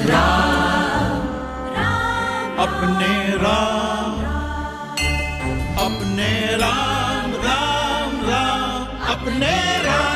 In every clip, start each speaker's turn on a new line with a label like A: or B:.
A: राम राम अपने राम अपने राम राम राम अपने राम।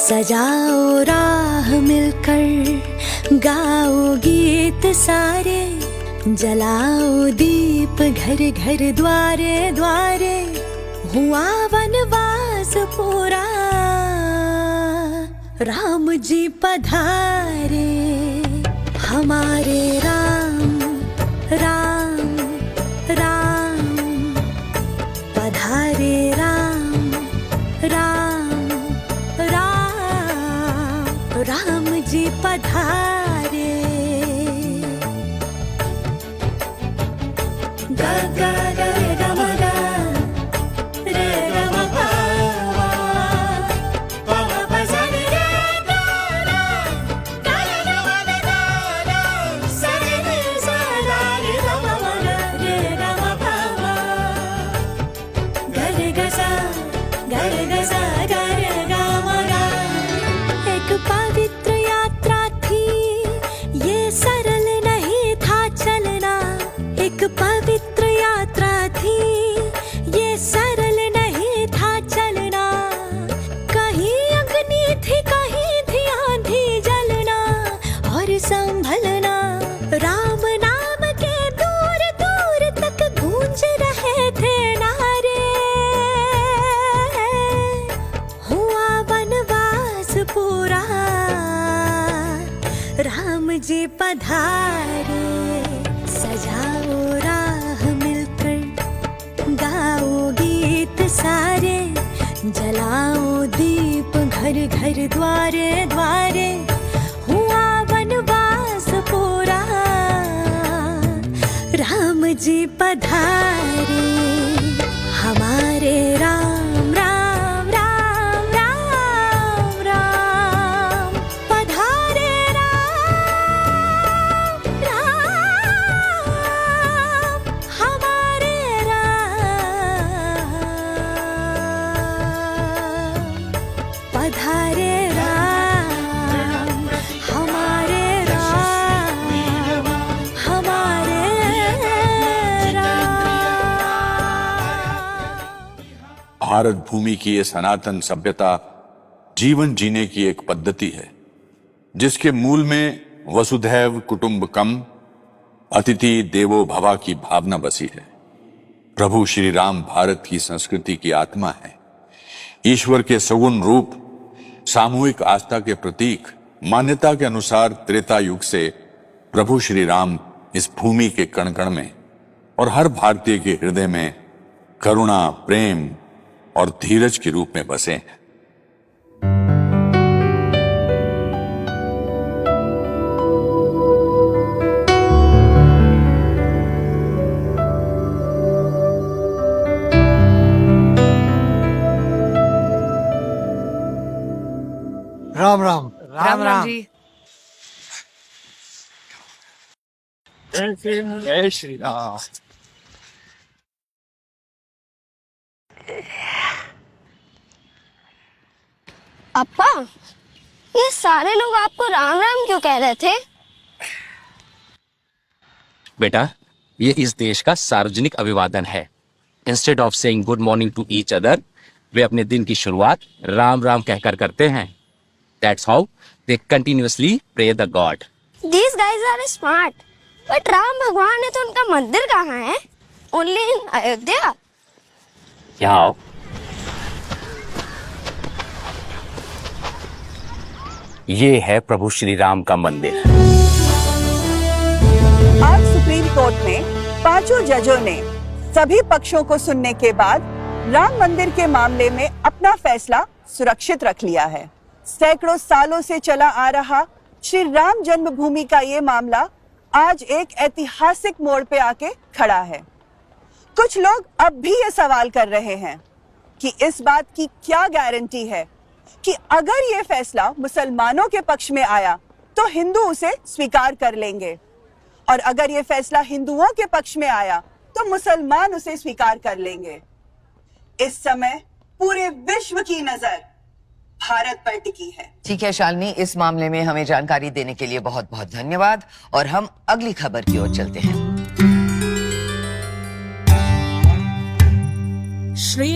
B: सजाओ राह मिलकर, गाओ गीत सारे, जलाओ दीप घर घर द्वारे द्वारे। हुआ वनवास पूरा, राम जी पधारे। हमारे राम राम राम पधारे। राम राम राम जी पधारे। गा गा गा रे गा मा गा, रे गा मा पा वा, पा मा पा सा रे गा गा गा, गा रे गा मा गा गा गा, सा रे रे सा गा रे गा मा मा गा, रे गा मा पा वा, गा रे गा सा, गा रे गा सा, गा रे गा मा गा। एक पवित्र यात्रा थी, ये सरल नहीं था चलना। एक पवित्र यात्रा थी, ये सरल नहीं था चलना। कहीं अग्नि थी, कहीं थी आंधी जलना और संभलना। राम नाम के दूर दूर तक गूंज रहे थे नारे। हुआ वनवास पूरा, राम जी पधारे। सजाओ राह मिलकर, गाओ गीत सारे, जलाओ दीप घर घर द्वारे द्वारे। हुआ वनवास पूरा, राम जी पधारे। हमारे राम राम राम राम राम पधारे। राम राम हमारे राम पधारे। राम हमारे राम हमारे
C: भारत भूमि की ये सनातन सभ्यता जीवन जीने की एक पद्धति है, जिसके मूल में वसुधैव कुटुंबकम, अतिथि देवो भव की भावना बसी है। प्रभु श्री राम भारत की संस्कृति की आत्मा है, ईश्वर के सगुण रूप, सामूहिक आस्था के प्रतीक। मान्यता के अनुसार त्रेता युग से प्रभु श्री राम इस भूमि के कण कण में और हर भारतीय के हृदय में करुणा, प्रेम और धीरज के रूप में बसे हैं।
D: राम राम
E: राम राम जी।
D: जय श्री राम।
F: अप्पा, ये सारे लोग आपको राम राम क्यों कह रहे थे?
G: बेटा, ये इस देश का सार्वजनिक अभिवादन है। Instead of saying good morning to each other, वे अपने दिन की शुरुआत राम राम कहकर करते हैं। That's how they continuously pray the God.
F: These guys are smart, but Ram भगवान है तो उनका मंदिर कहाँ है? only in Ayodhya?
G: यहाँ आओ। ये है प्रभु श्री राम का मंदिर।
E: आज सुप्रीम कोर्ट में 5 जजों ने सभी पक्षों को सुनने के बाद राम मंदिर के मामले में अपना फैसला सुरक्षित रख लिया है। सैकड़ों सालों से चला आ रहा श्री राम जन्मभूमि का ये मामला आज एक ऐतिहासिक मोड़ पे आके खड़ा है। कुछ लोग अब भी ये सवाल कर रहे हैं कि इस बात की क्या गारंटी है कि अगर ये फैसला मुसलमानों के पक्ष में आया तो हिंदू उसे स्वीकार कर लेंगे, और अगर ये फैसला हिंदुओं के पक्ष में आया तो मुसलमान उसे स्वीकार कर लेंगे। इस समय पूरे विश्व की नजर भारत पर टिकी है।
H: ठीक है शालिनी, इस मामले में हमें जानकारी देने के लिए बहुत बहुत धन्यवाद। और हम अगली खबर की ओर चलते हैं।
B: Shri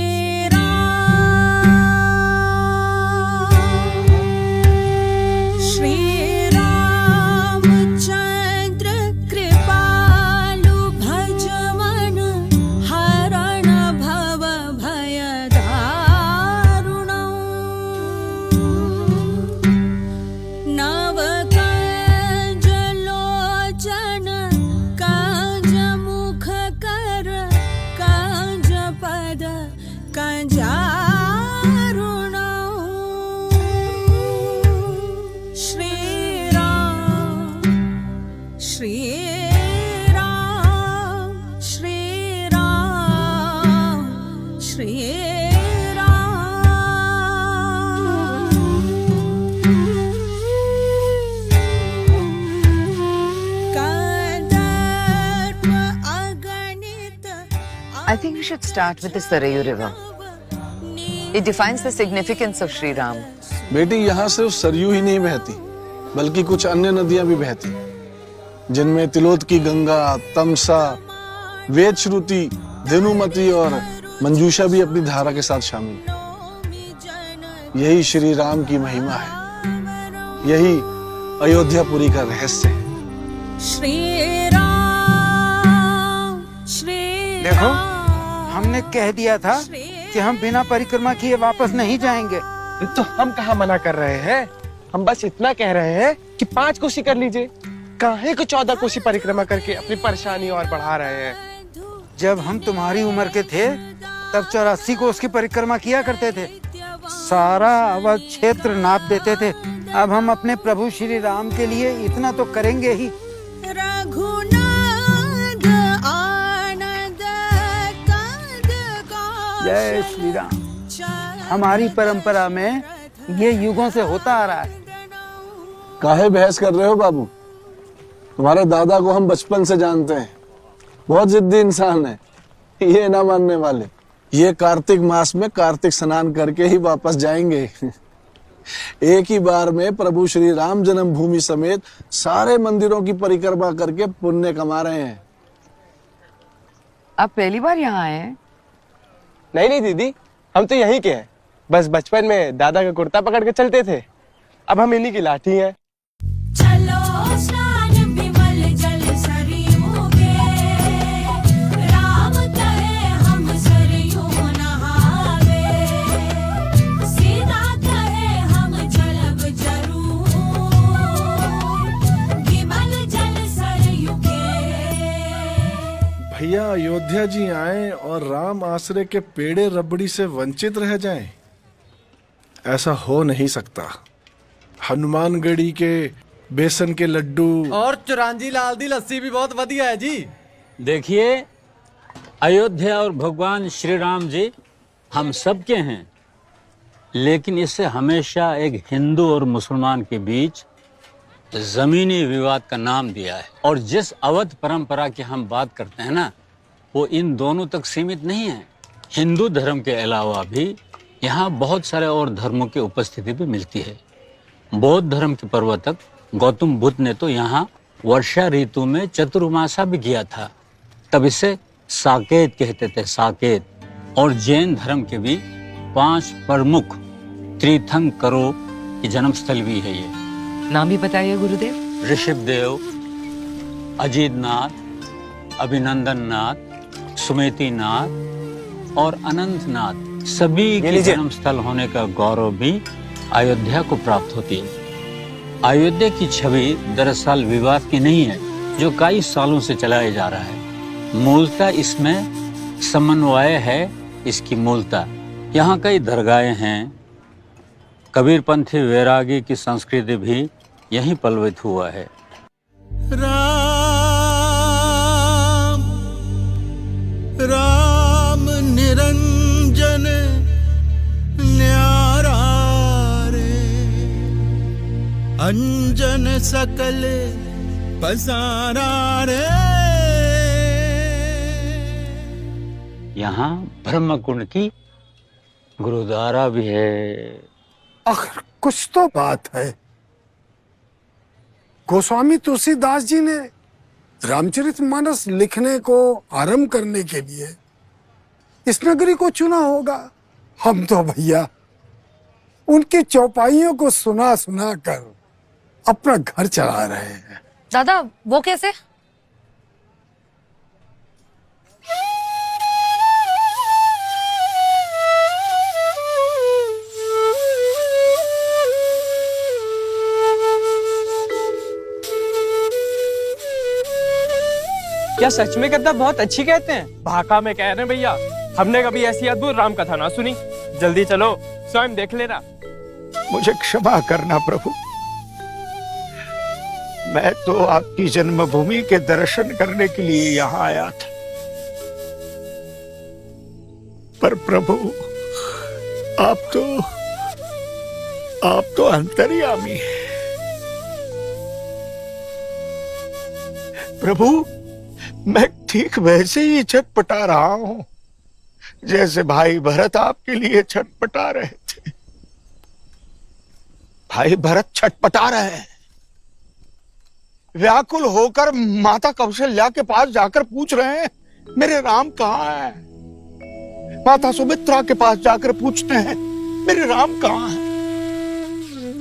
H: I think we should start with the Sarayu River. It defines the significance of Sri Ram.
I: बेटी, यहाँ सिर्फ सरयू ही नहीं बहती, बल्कि कुछ अन्य नदियां भी बहती, जिनमें तिलोत की गंगा, तमसा, वेद श्रुति, धेनुमती और मंजूषा भी अपनी धारा के साथ शामिल है। यही श्री राम की महिमा है, यही अयोध्यापुरी का रहस्य है।
B: श्री
D: देखो, हमने कह दिया था कि हम बिना परिक्रमा किए वापस नहीं जाएंगे।
J: तो हम कहाँ मना कर रहे हैं? हम बस इतना कह रहे हैं कि 5 कोसी कर लीजिए। काहे को 14 कोसी परिक्रमा करके अपनी परेशानी और बढ़ा रहे हैं?
D: जब हम तुम्हारी उम्र के थे तब 84 कोस की परिक्रमा किया करते थे, सारा अवध क्षेत्र नाप देते थे। अब हम अपने प्रभु श्री राम के लिए इतना तो करेंगे ही। जय श्री राम। हमारी परंपरा में ये युगों से होता आ रहा है।
I: काहे बहस कर रहे हो बाबू? तुम्हारे दादा को हम बचपन से जानते हैं, बहुत जिद्दी इंसान है, ये ना मानने वाले। ये कार्तिक मास में कार्तिक स्नान करके ही वापस जाएंगे। एक ही बार में प्रभु श्री राम जन्मभूमि समेत सारे मंदिरों की परिक्रमा करके पुण्य कमा रहे हैं।
H: आप पहली बार यहाँ आए हैं?
J: नहीं दीदी, हम तो यहीं के हैं। बस बचपन में दादा का कुर्ता पकड़ के चलते थे, अब हम इन्हीं की लाठी हैं।
B: चलो स्नान विमल जल सरयू के, राम कहे हम सरयू नहावे, सीता कहे हम चलब जरूर, विमल जल सरयू के।
K: भैया, अयोध्या जी आए और राम आश्रय के पेड़े रबड़ी से वंचित रह जाएं? ऐसा हो नहीं सकता। हनुमानगढ़ी के बेसन के लड्डू
L: और चुरांजी लाल दी लस्सी भी बहुत बढ़िया है जी।
M: देखिए, अयोध्या और भगवान श्री राम जी हम सब के हैं, लेकिन इससे हमेशा एक हिंदू और मुसलमान के बीच जमीनी विवाद का नाम दिया है। और जिस अवध परंपरा की हम बात करते हैं ना, वो इन दोनों तक सीमित नहीं है। हिंदू धर्म के अलावा भी यहाँ बहुत सारे और धर्मों की उपस्थिति भी मिलती है। बौद्ध धर्म के प्रवर्तक गौतम बुद्ध ने तो यहाँ वर्षा ऋतु में चतुर्मासा भी किया था, तब इसे साकेत कहते थे, साकेत। और जैन धर्म के भी 5 प्रमुख तीर्थंकरों की जन्मस्थल भी है ये।
H: नाम भी बताइए गुरुदेव।
M: ऋषभदेव, अजीतनाथ, अभिनंदन नाथ, सुमेतीनाथ और अनंतनाथ सभी के जन्म स्थल होने का गौरव भी अयोध्या को प्राप्त होती है। अयोध्या की छवि दरअसल विवाद की नहीं है, जो कई सालों से चलाया जा रहा है। मूलतः इसमें समन्वय है, इसकी मूलतः। यहाँ कई दरगाहें हैं। कबीरपंथी वैरागी की संस्कृति भी यहीं पलवित हुआ है।
A: राम राम निरंजन न्यारा रे, अंजन सकल पसारा रे।
M: यहाँ ब्रह्म कुंड की गुरुद्वारा भी है।
N: आखिर कुछ तो बात है। गोस्वामी तुलसीदास जी ने रामचरितमानस लिखने को आरंभ करने के लिए इस नगरी को चुना होगा। हम तो भैया उनकी चौपाइयों को सुना सुना कर अपना घर चला रहे हैं।
F: दादा वो कैसे?
J: क्या सच में कथा बहुत अच्छी कहते हैं? भाका में कह रहे हैं भैया, हमने कभी ऐसी अद्भुत राम कथा ना सुनी। जल्दी चलो, स्वयं देख लेना।
N: मुझे क्षमा करना प्रभु, मैं तो आपकी जन्मभूमि के दर्शन करने के लिए यहाँ आया था, पर प्रभु आप तो अंतर्यामी हैं। प्रभु मैं ठीक वैसे ही छटपटा रहा हूं जैसे भाई भरत आपके लिए छटपटा रहे थे। भाई भरत छटपटा रहे हैं, व्याकुल होकर माता कौशल्या के पास जाकर पूछ रहे हैं मेरे राम कहाँ है। माता सुमित्रा के पास जाकर पूछते हैं मेरे राम कहाँ है।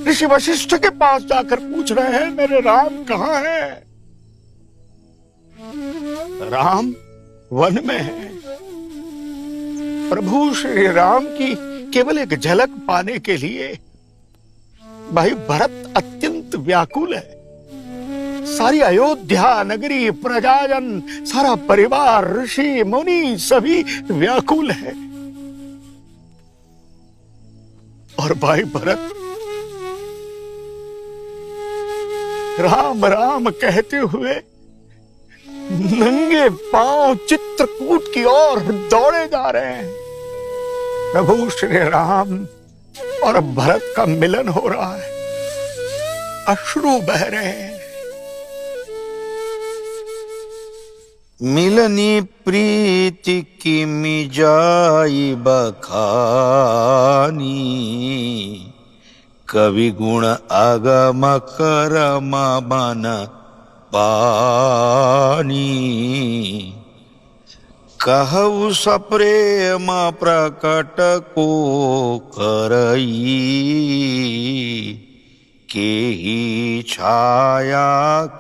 N: ऋषि वशिष्ठ के पास जाकर पूछ रहे हैं मेरे राम कहाँ है। राम वन में है। प्रभु श्री राम की केवल एक झलक पाने के लिए भाई भरत अत्यंत व्याकुल है। सारी अयोध्या नगरी, प्रजाजन, सारा परिवार, ऋषि मुनि सभी व्याकुल है। और भाई भरत राम राम कहते हुए नंगे पांव चित्रकूट की ओर दौड़े जा रहे हैं। प्रभु श्री राम और भरत का मिलन हो रहा है, अश्रु बह रहे हैं।
A: मिलनी प्रीति की मिजाई बखानी, कवि गुण आगम करम बन पानी। कहु सप्रेम प्रकट को करई, के ही छाया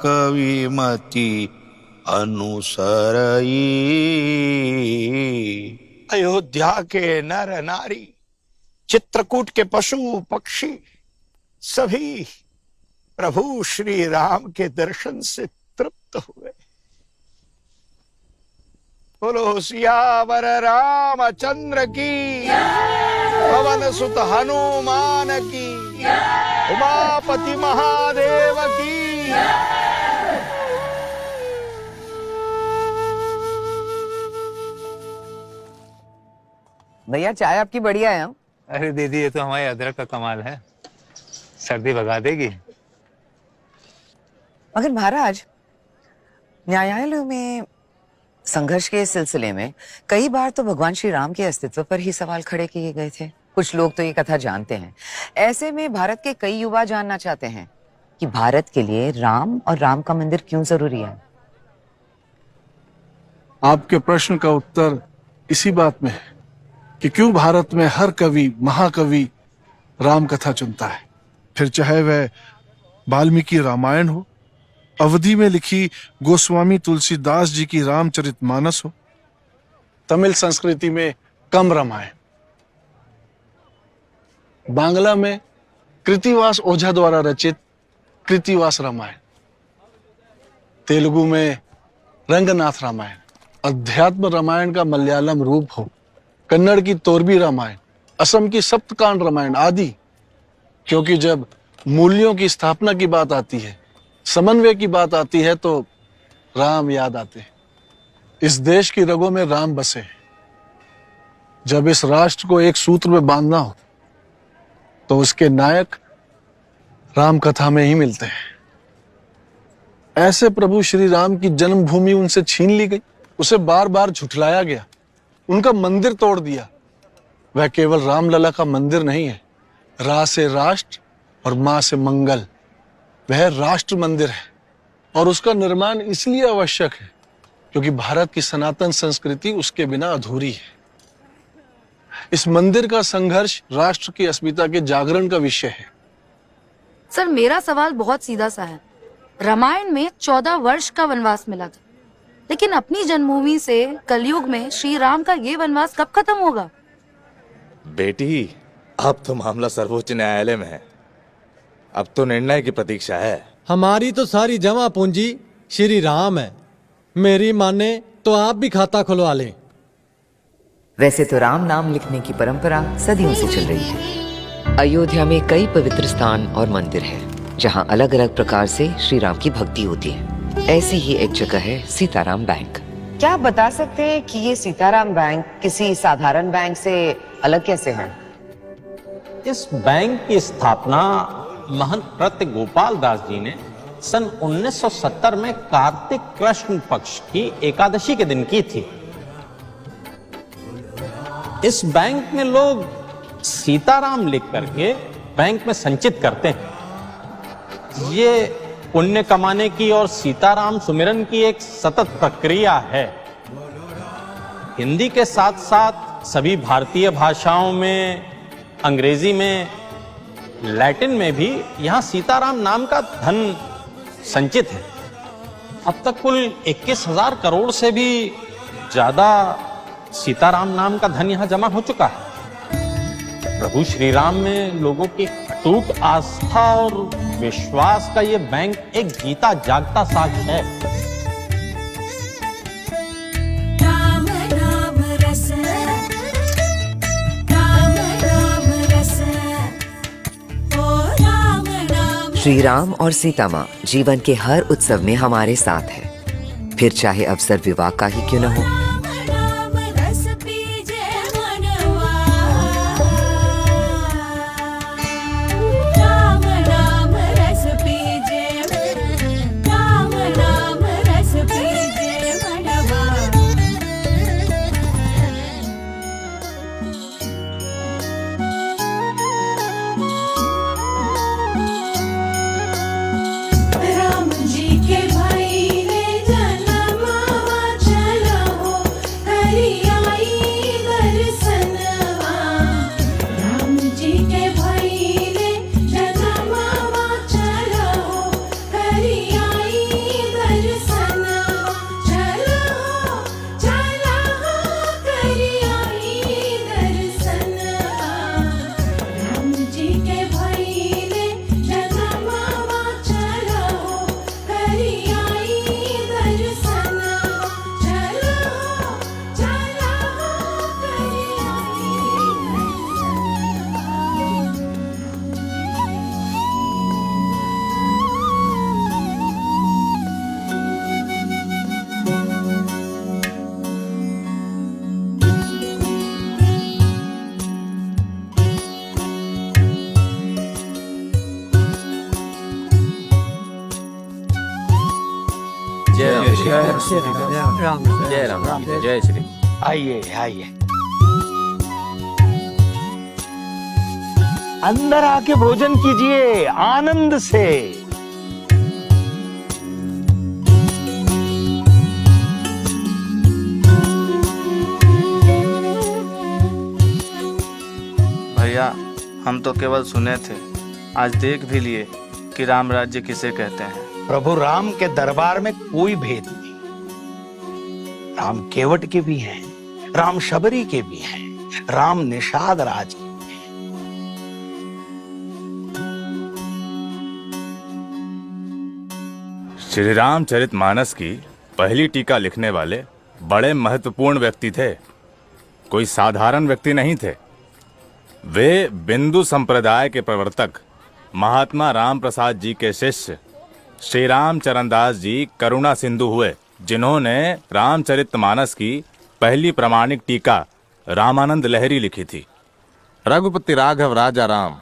A: कविमति अनुसरई।
N: अयोध्या के नर नारी, चित्रकूट के पशु पक्षी सभी प्रभु श्री राम के दर्शन से तृप्त हुए। बोलो सियावर रामचंद्र की, पवन सुत हनुमान की, उमापति महादेव की।
H: भैया चाय आपकी बढ़िया है।
L: अरे दीदी ये तो हमारे अदरक का कमाल है, सर्दी भगा देगी।
H: मगर महाराज, न्यायालयों में संघर्ष के सिलसिले में कई बार तो भगवान श्री राम के अस्तित्व पर ही सवाल खड़े किए गए थे। कुछ लोग तो ये कथा जानते हैं। ऐसे में भारत के कई युवा जानना चाहते हैं कि भारत के लिए राम और राम का मंदिर क्यों जरूरी है।
K: आपके प्रश्न का उत्तर इसी बात में है कि क्यों भारत में हर कवि महाकवि राम कथा चुनता है। फिर चाहे वह वाल्मीकि रामायण हो, अवधि में लिखी गोस्वामी तुलसीदास जी की रामचरितमानस हो,
I: तमिल संस्कृति में कम रामायण, बांग्ला में कृतिवास ओझा द्वारा रचित कृतिवास रामायण, तेलुगु में रंगनाथ रामायण, अध्यात्म रामायण का मलयालम रूप हो, कन्नड़ की तोरबी रामायण, असम की सप्तकांड रामायण आदि। क्योंकि जब मूल्यों की स्थापना की बात आती है, समन्वय की बात आती है, तो राम याद आते हैं। इस देश की रगों में राम बसे हैं। जब इस राष्ट्र को एक सूत्र में बांधना हो तो उसके नायक राम कथा में ही मिलते हैं। ऐसे प्रभु श्री राम की जन्मभूमि उनसे छीन ली गई, उसे बार बार झुठलाया गया, उनका मंदिर तोड़ दिया। वह केवल रामलला का मंदिर नहीं है, रा से राष्ट्र और मां से मंगल, वह राष्ट्र मंदिर है। और उसका निर्माण इसलिए आवश्यक है क्योंकि भारत की सनातन संस्कृति उसके बिना अधूरी है। इस मंदिर का संघर्ष राष्ट्र की अस्मिता के जागरण का विषय है।
O: सर, मेरा सवाल बहुत सीधा सा है। रामायण में 14 वर्ष का वनवास मिला था, लेकिन अपनी जन्मभूमि से कलयुग में श्री राम का ये वनवास कब खत्म होगा?
P: बेटी, अब तो मामला सर्वोच्च न्यायालय में है। अब तो निर्णय की प्रतीक्षा है।
Q: हमारी तो सारी जमा पूंजी श्री राम है। मेरी माने तो आप भी खाता खुलवा लें।
H: वैसे तो राम नाम लिखने की परंपरा सदियों से चल रही है। अयोध्या में कई पवित्र स्थान और मंदिर हैं, जहां अलग अलग प्रकार से श्री राम की भक्ति होती है। ऐसी ही एक जगह है सीताराम बैंक। क्या आप बता सकते हैं कि ये सीताराम बैंक किसी साधारण बैंक से अलग कैसे है?
M: इस बैंक की स्थापना महंत प्रत्य गोपाल दास जी ने सन 1970 में कार्तिक कृष्ण पक्ष की एकादशी के दिन की थी। इस बैंक में लोग सीताराम लिख करके बैंक में संचित करते हैं। ये पुण्य कमाने की और सीताराम सुमिरन की एक सतत प्रक्रिया है। हिंदी के साथ साथ सभी भारतीय भाषाओं में, अंग्रेजी में, लैटिन में भी यहां सीताराम नाम का धन संचित है। अब तक कुल 21,000 करोड़ से भी ज्यादा सीताराम नाम का धन यहां जमा हो चुका है। प्रभु श्री राम में लोगों की अटूट आस्था और विश्वास का ये बैंक एक जीता जागता साक्ष्य है।
B: राम राम रस, राम राम रस, ओ राम राम।
H: श्री राम और सीता माँ जीवन के हर उत्सव में हमारे साथ है, फिर चाहे अवसर विवाह का ही क्यों न हो।
G: जय राम, जय श्री।
J: आइए आइए, अंदर आके भोजन कीजिए आनंद से।
R: भैया, हम तो केवल सुने थे, आज देख भी लिए कि राम राज्य किसे कहते हैं।
J: प्रभु राम के दरबार में कोई भेद नहीं। राम केवट के भी हैं,
S: राम शबरी के भी हैं, राम निषाद राज के।
P: श्री रामचरितमानस की पहली टीका लिखने वाले बड़े महत्वपूर्ण व्यक्ति थे, कोई साधारण व्यक्ति नहीं थे। वे बिंदु संप्रदाय के प्रवर्तक महात्मा राम प्रसाद जी के शिष्य श्री राम चरणदास जी करुणा सिंधु हुए, जिन्होंने रामचरितमानस की पहली प्रमाणिक टीका रामानंद लहरी लिखी थी। रघुपति राघव राजा राम,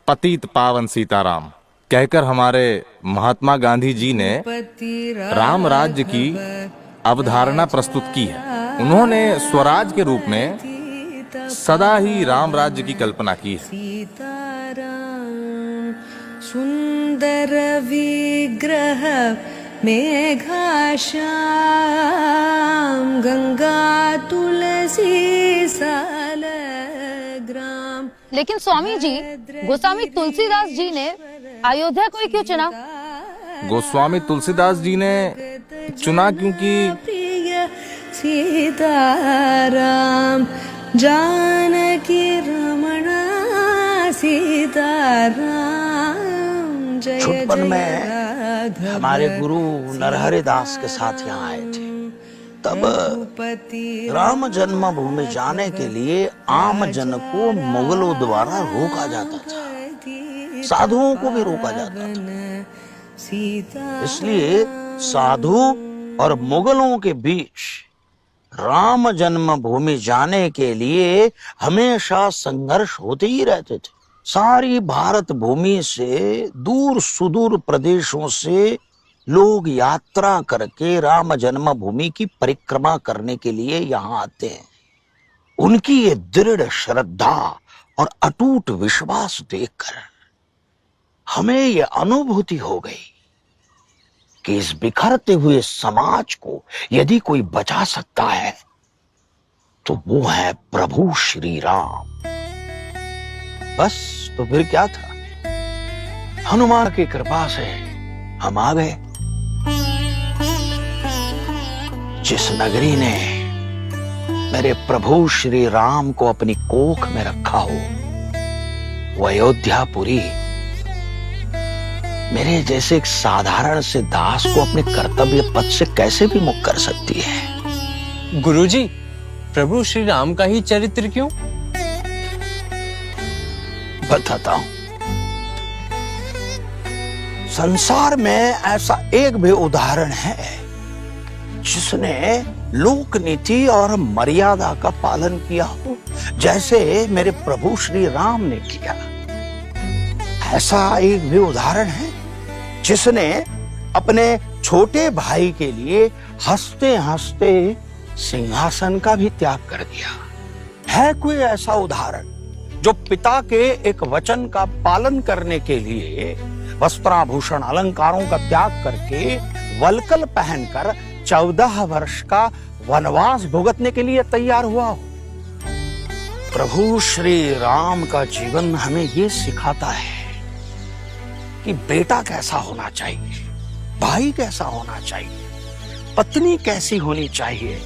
P: पतित पावन सीताराम कहकर हमारे महात्मा गांधी जी ने राम राज्य की अवधारणा प्रस्तुत की है। उन्होंने स्वराज के रूप में सदा ही राम राज्य की कल्पना की है।
B: सुंदर विग्रह मेघाश्याम, गंगा तुलसी सालग्राम।
O: लेकिन स्वामी जी, गोस्वामी तुलसीदास जी ने अयोध्या को ही क्यों चुना?
P: गोस्वामी तुलसीदास जी ने चुना क्योंकि
B: प्रिय सीताराम, जानकी रमणा सीताराम।
S: छुटपन में हमारे गुरु नरहरि दास के साथ यहाँ आए थे। तब राम जन्मभूमि जाने के लिए आम जन को मुगलों द्वारा रोका जाता था, साधुओं को भी रोका जाता था। इसलिए साधु और मुगलों के बीच राम जन्मभूमि जाने के लिए हमेशा संघर्ष होते ही रहते थे। सारी भारत भूमि से दूर सुदूर प्रदेशों से लोग यात्रा करके राम जन्मभूमि की परिक्रमा करने के लिए यहाँ आते हैं। उनकी ये दृढ़ श्रद्धा और अटूट विश्वास देखकर हमें ये अनुभूति हो गई कि इस बिखरते हुए समाज को यदि कोई बचा सकता है तो वो है प्रभु श्री राम। बस तो फिर क्या था, हनुमान की कृपा से हम आ गए। जिस नगरी ने मेरे प्रभु श्री राम को अपनी कोख में रखा हो, वो अयोध्यापुरी मेरे जैसे एक साधारण से दास को अपने कर्तव्य पथ से कैसे भी मुक्त कर सकती है?
J: गुरुजी, प्रभु श्री राम का ही चरित्र क्यों?
S: बताता हूं। संसार में ऐसा एक भी उदाहरण है जिसने लोक नीति और मर्यादा का पालन किया हो, जैसे मेरे प्रभु श्री राम ने किया। ऐसा एक भी उदाहरण है जिसने अपने छोटे भाई के लिए हंसते हंसते सिंहासन का भी त्याग कर दिया? है कोई ऐसा उदाहरण जो पिता के एक वचन का पालन करने के लिए वस्त्राभूषण अलंकारों का त्याग करके वलकल पहनकर 14 वर्ष का वनवास भुगतने के लिए तैयार हुआ हो? प्रभु श्री राम का जीवन हमें ये सिखाता है कि बेटा कैसा होना चाहिए, भाई कैसा होना चाहिए, पत्नी कैसी होनी चाहिए,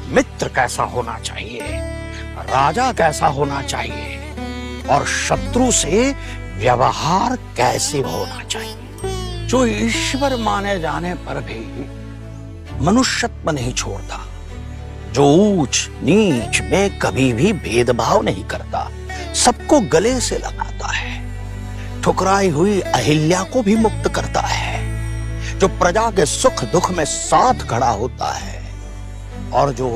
S: मित्र कैसा होना चाहिए, राजा कैसा होना चाहिए और शत्रु से व्यवहार कैसे होना चाहिए। जो ईश्वर माने जाने पर भी मनुष्यत्व नहीं छोड़ता, जो ऊंच नीच में कभी भी भेदभाव नहीं करता, सबको गले से लगाता है, ठुकराई हुई अहिल्या को भी मुक्त करता है, जो प्रजा के सुख दुख में साथ खड़ा होता है और जो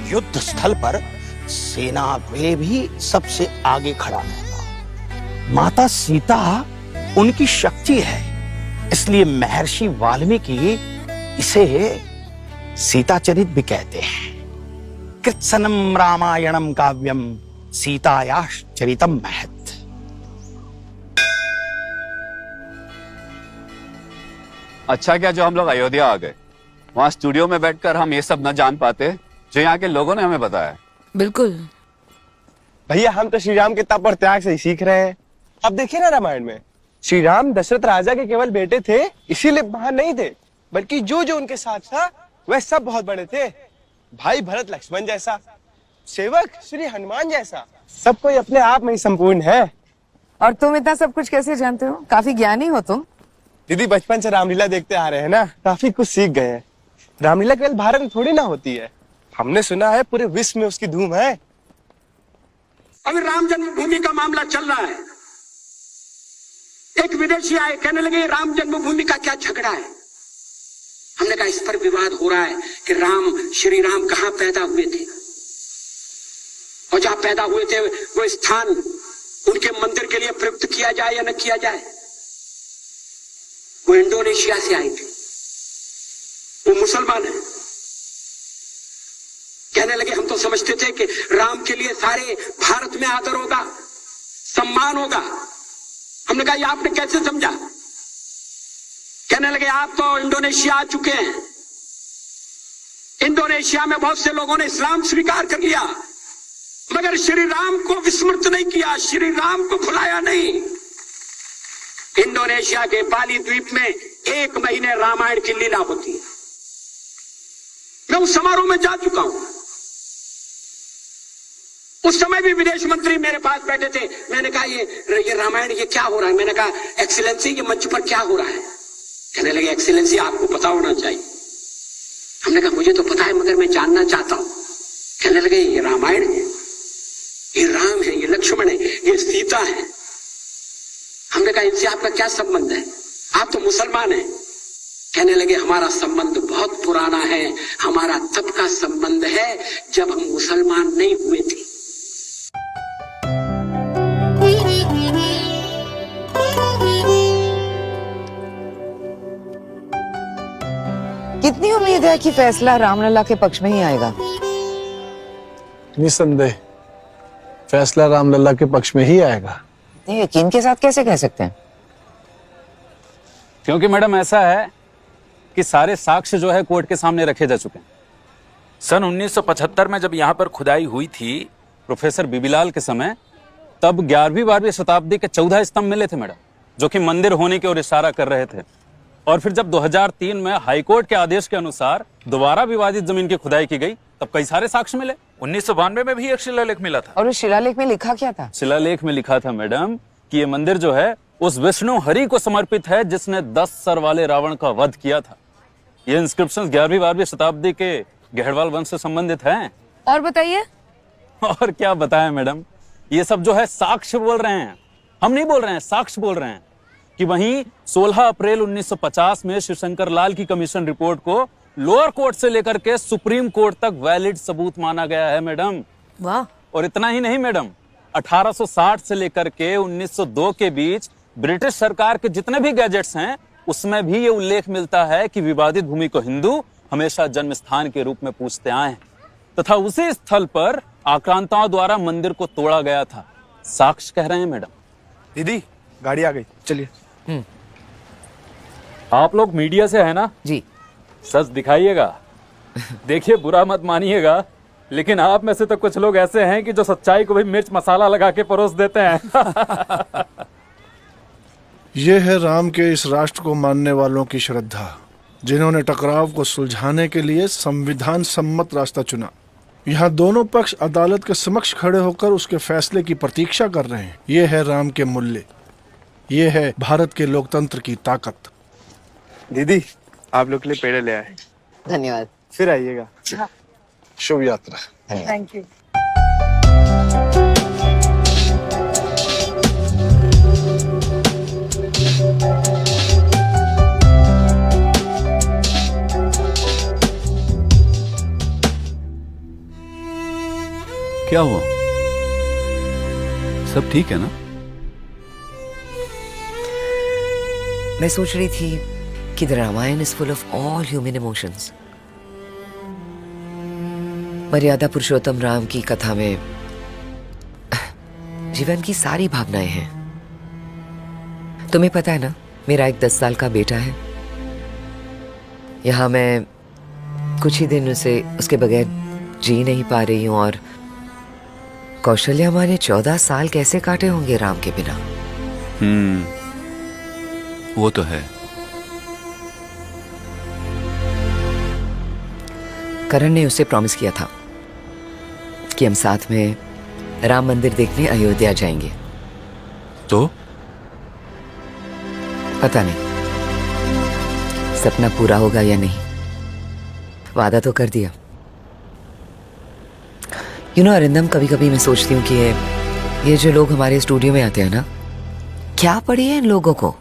S: युद्ध स्थल पर सेना में भी सबसे आगे खड़ा रहता। माता सीता उनकी शक्ति है, इसलिए महर्षि वाल्मीकि इसे सीताचरित भी कहते हैं। कृत्सनम रामायणम काव्यम सीतायाश् चरितम महत्।
T: अच्छा क्या जो हम लोग अयोध्या आ गए, वहाँ स्टूडियो में बैठकर हम ये सब न जान पाते जो यहाँ के लोगों ने हमें बताया।
O: बिल्कुल
J: भैया, हम तो श्री राम के तप और त्याग से ही सीख रहे हैं। अब देखिए ना, रामायण में श्री राम दशरथ राजा के केवल बेटे थे, इसीलिए महान नहीं थे, बल्कि जो जो उनके साथ था वह सब बहुत बड़े थे। भाई भरत लक्ष्मण जैसा, सेवक श्री हनुमान जैसा, सब कोई अपने आप में ही संपूर्ण है।
H: और तुम इतना सब कुछ कैसे जानते हो? काफी ज्ञानी हो तुम।
J: दीदी बचपन से रामलीला देखते आ रहे हैं ना, काफी कुछ सीख गए हैं। रामलीला केवल भारत में थोड़ी ना होती है, हमने सुना है पूरे विश्व में उसकी धूम है।
U: अभी राम जन्मभूमि का मामला चल रहा है। एक विदेशी आए, कहने लगे राम जन्मभूमि का क्या झगड़ा है। हमने कहा इस पर विवाद हो रहा है कि श्री राम कहां पैदा हुए थे, और जहां पैदा हुए थे वो स्थान उनके मंदिर के लिए प्रयुक्त किया जाए या न किया जाए। वो इंडोनेशिया से आए थे, वो मुसलमान है। कहने लगे हम तो समझते थे कि राम के लिए सारे भारत में आदर होगा, सम्मान होगा। हमने कहा ये आपने कैसे समझा? कहने लगे आप तो इंडोनेशिया आ चुके हैं, इंडोनेशिया में बहुत से लोगों ने इस्लाम स्वीकार कर लिया, मगर श्री राम को विस्मृत नहीं किया, श्री राम को भुलाया नहीं। इंडोनेशिया के बाली द्वीप में 1 महीने रामायण की लीला होती है। मैं उस समारोह में जा चुका हूं। उस समय भी विदेश मंत्री मेरे पास बैठे थे। मैंने कहा ये रामायण ये क्या हो रहा है? मैंने कहा एक्सीलेंसी ये मंच पर क्या हो रहा है? कहने लगे एक्सीलेंसी आपको पता होना चाहिए। हमने कहा मुझे तो पता है मगर मैं जानना चाहता हूं। कहने लगे ये रामायण है, ये राम है, ये लक्ष्मण है, ये सीता है। हमने कहा इनसे आपका क्या संबंध है? आप तो मुसलमान हैं। कहने लगे हमारा संबंध बहुत पुराना है, हमारा तब का संबंध है जब हम मुसलमान नहीं हुए थे।
H: कितनी उम्मीद है कि फैसला रामलला के पक्ष में ही आएगा?
I: निसंदेह फैसला रामलला के पक्ष में ही आएगा।
H: ये यकीन के साथ कैसे कह सकते हैं?
M: क्योंकि मैडम ऐसा है कि सारे साक्ष्य जो है कोर्ट के सामने रखे जा चुके हैं। सन 1975 में जब यहाँ पर खुदाई हुई थी प्रोफेसर बीबीलाल के समय, तब 11वीं-12वीं शताब्दी के 14 स्तंभ मिले थे मैडम, जो कि मंदिर होने की ओर इशारा कर रहे थे। और फिर जब 2003 में हाईकोर्ट के आदेश के अनुसार दोबारा विवादित जमीन की खुदाई की गई, तब कई सारे साक्ष्य मिले। 1992 में भी एक शिलालेख मिला था।
H: और उस शिलालेख में लिखा क्या था?
M: शिलालेख में लिखा था मैडम कि ये मंदिर जो है उस विष्णु हरि को समर्पित है जिसने 10 सर वाले रावण का वध किया था। ये इंस्क्रिप्शंस 11वीं-12वीं शताब्दी के गहड़वाल वंश से संबंधित हैं।
O: और बताइए।
M: और क्या बताएं मैडम, ये सब जो है साक्ष्य बोल रहे हैं, हम नहीं बोल रहे हैं, साक्ष्य बोल रहे हैं कि वहीं 16 अप्रैल 1950 में शिवशंकर लाल की कमीशन रिपोर्ट को लोअर कोर्ट से लेकर के सुप्रीम कोर्ट तक वैलिड सबूत माना गया है मैडम।
O: वाह।
M: और इतना ही नहीं मैडम, 1860 से लेकर के 1902 के बीच ब्रिटिश सरकार के जितने भी गैजेट्स हैं उसमें भी ये उल्लेख मिलता है कि विवादित भूमि को हिंदू हमेशा जन्म स्थान के रूप में पूजते आए हैं, तथा उसी स्थल पर आक्रांताओं द्वारा मंदिर को तोड़ा गया था। साक्ष्य कह रहे हैं मैडम।
J: दीदी गाड़ी आ गई, चलिए।
M: आप लोग मीडिया से है ना
H: जी?
M: सच दिखाइएगा। देखिए बुरा मत मानिएगा, लेकिन आप में से तो कुछ लोग ऐसे हैं कि जो सच्चाई को भी मिर्च मसाला लगा के परोस देते हैं।
K: ये है राम के इस राष्ट्र को मानने वालों की श्रद्धा, जिन्होंने टकराव को सुलझाने के लिए संविधान सम्मत रास्ता चुना। यहाँ दोनों पक्ष अदालत के समक्ष खड़े होकर उसके फैसले की प्रतीक्षा कर रहे हैं। ये है राम के मूल्य, ये है भारत के लोकतंत्र की ताकत।
J: दीदी आप लोग के लिए पेड़े ले आए।
H: धन्यवाद।
J: फिर आइएगा।
I: शुभ यात्रा।
E: Thank you.
T: क्या हुआ? सब ठीक है ना?
H: मैं सोच रही थी कि the Ramayana is full of all human emotions. मर्यादा पुरुषोत्तम राम की कथा में जीवन की सारी भावनाएं हैं। तुम्हें पता है ना, मेरा एक 10 साल का बेटा है। यहाँ मैं कुछ ही दिन उसके बगैर जी नहीं पा रही हूँ, और कौशल्या माँ ने 14 साल कैसे काटे होंगे राम के बिना।
T: वो तो है।
H: करण ने उसे प्रॉमिस किया था कि हम साथ में राम मंदिर देखने अयोध्या जाएंगे।
P: तो
H: पता नहीं सपना पूरा होगा या नहीं, वादा तो कर दिया। अरिंदम, कभी कभी मैं सोचती हूँ कि ये जो लोग हमारे स्टूडियो में आते हैं ना, क्या पड़ी है इन लोगों को?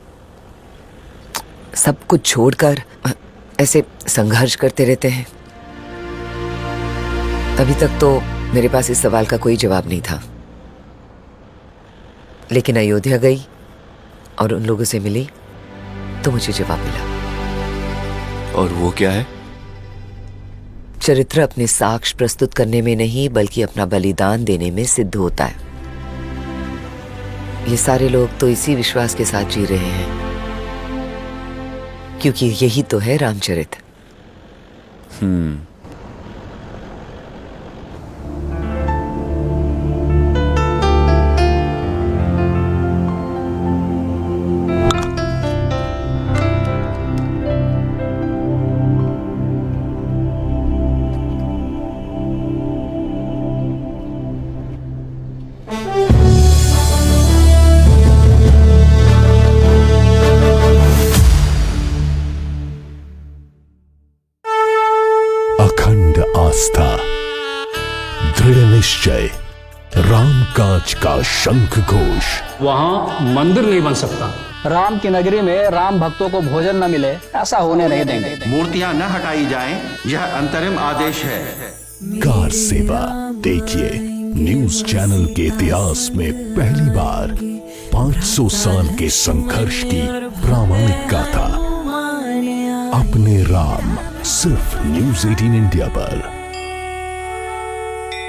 H: सब कुछ छोड़कर ऐसे संघर्ष करते रहते हैं। अभी तक तो मेरे पास इस सवाल का कोई जवाब नहीं था, लेकिन अयोध्या गई और उन लोगों से मिली तो मुझे जवाब मिला।
P: और वो क्या है?
H: चरित्र अपने साक्ष्य प्रस्तुत करने में नहीं बल्कि अपना बलिदान देने में सिद्ध होता है। ये सारे लोग तो इसी विश्वास के साथ जी रहे हैं, क्योंकि यही तो है रामचरित।
C: अखंड आस्था, दृढ़ निश्चय, राम काज का शंख घोष।
M: वहाँ मंदिर नहीं बन सकता।
V: राम की नगरी में राम भक्तों को भोजन न मिले, ऐसा होने नहीं देंगे।
A: मूर्तियां न हटाई जाएं, यह अंतरिम आदेश है।
C: कार सेवा देखिए, न्यूज चैनल के इतिहास में पहली बार 500 साल के संघर्ष की प्रामाणिक गाथा। अपने राम, सिर्फ न्यूज 18 इंडिया पर।